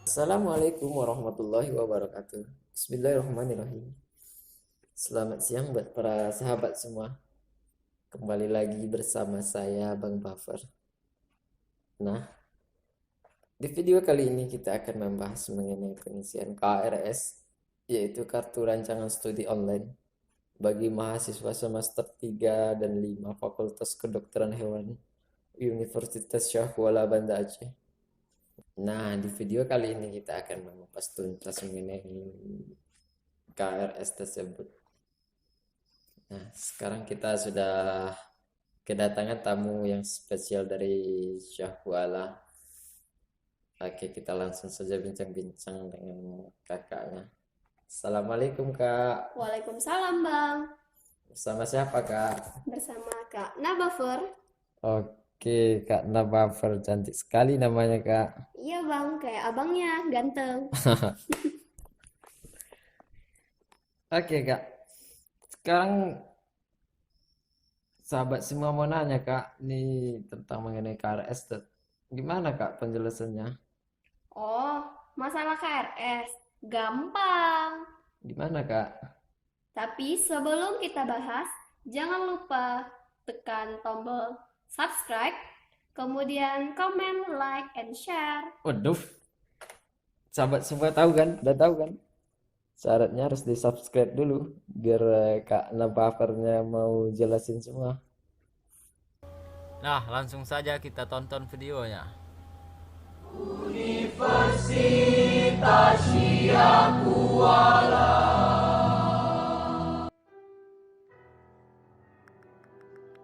Assalamualaikum warahmatullahi wabarakatuh. Bismillahirrahmanirrahim. Selamat siang buat para sahabat semua. Kembali lagi bersama saya Bang Buffer. Nah, di video kali ini kita akan membahas mengenai pengisian KRS, yaitu kartu rancangan studi online bagi mahasiswa semester 3 dan 5 Fakultas Kedokteran Hewan Universitas Syah Kuala Banda Aceh. Nah, di video kali ini kita akan mengupas tuntas mengenai KRS tersebut. Nah, sekarang kita sudah kedatangan tamu yang spesial dari Syah Kuala. Oke, kita langsung saja bincang-bincang dengan kakaknya. Assalamualaikum Kak. Waalaikumsalam Bang, Bersama siapa Kak? bersama Kak Nabafer. Oke, Kak Nabafer, cantik sekali namanya Kak. Iya Bang, kayak abangnya, ganteng. Oke Kak, sekarang sahabat semua mau nanya Kak, nih tentang mengenai KRS. Gimana Kak penjelasannya? Oh, masalah KRS, gampang. Gimana Kak? Tapi sebelum kita bahas, jangan lupa tekan tombol subscribe, kemudian komen, like, and share. Waduh, sahabat semua tahu kan? Udah tahu kan? Syaratnya harus di subscribe dulu biar Kak Nabafernya mau jelasin semua. Nah, langsung saja kita tonton videonya.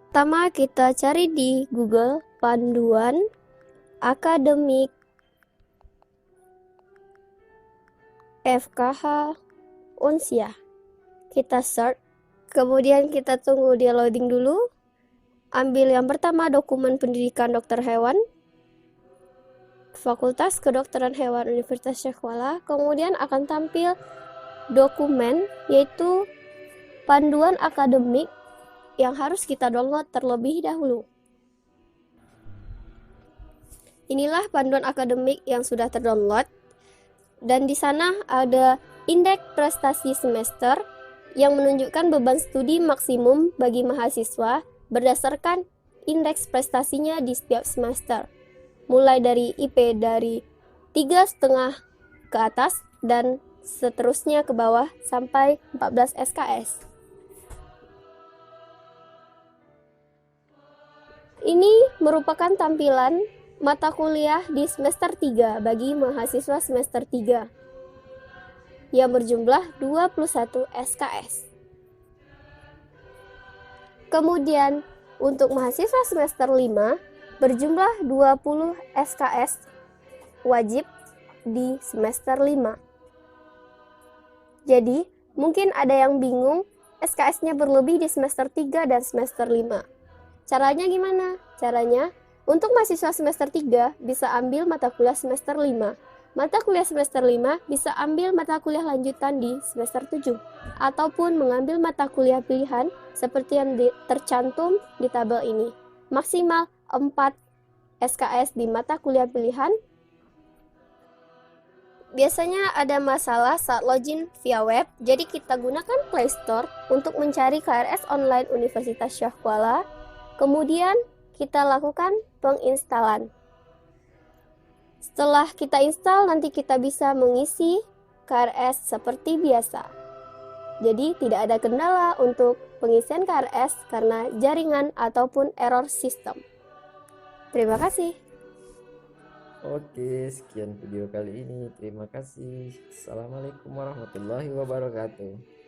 Pertama kita cari di Google panduan akademik FKH Unsia. Kita search, kemudian kita tunggu dia loading dulu. Ambil yang pertama dokumen pendidikan dokter hewan, Fakultas Kedokteran Hewan Universitas Syekh Kuala. Kemudian akan tampil dokumen yaitu panduan akademik yang harus kita download terlebih dahulu. Inilah panduan akademik yang sudah terdownload. Dan di sana ada indeks prestasi semester yang menunjukkan beban studi maksimum bagi mahasiswa berdasarkan indeks prestasinya di setiap semester. Mulai dari IP dari 3,5 ke atas dan seterusnya ke bawah sampai 14 SKS. Ini merupakan tampilan mata kuliah di semester 3 bagi mahasiswa semester 3 yang berjumlah 21 SKS. Kemudian untuk mahasiswa semester 5 berjumlah 20 SKS wajib di semester 5. Jadi, mungkin ada yang bingung SKS-nya berlebih di semester 3 dan semester 5. Caranya gimana? Caranya, untuk mahasiswa semester 3 bisa ambil mata kuliah semester 5. Mata kuliah semester 5 bisa ambil mata kuliah lanjutan di semester 7. Ataupun mengambil mata kuliah pilihan seperti yang tercantum di tabel ini. Maksimal 4 SKS di mata kuliah pilihan. Biasanya ada masalah saat login via web, jadi kita gunakan Play Store untuk mencari KRS Online Universitas Syah Kuala. Kemudian kita lakukan penginstalan. Setelah kita install, nanti kita bisa mengisi KRS seperti biasa. Jadi tidak ada kendala untuk pengisian KRS karena jaringan ataupun error sistem. Terima kasih. Oke, sekian video kali ini. Terima kasih. Assalamualaikum warahmatullahi wabarakatuh.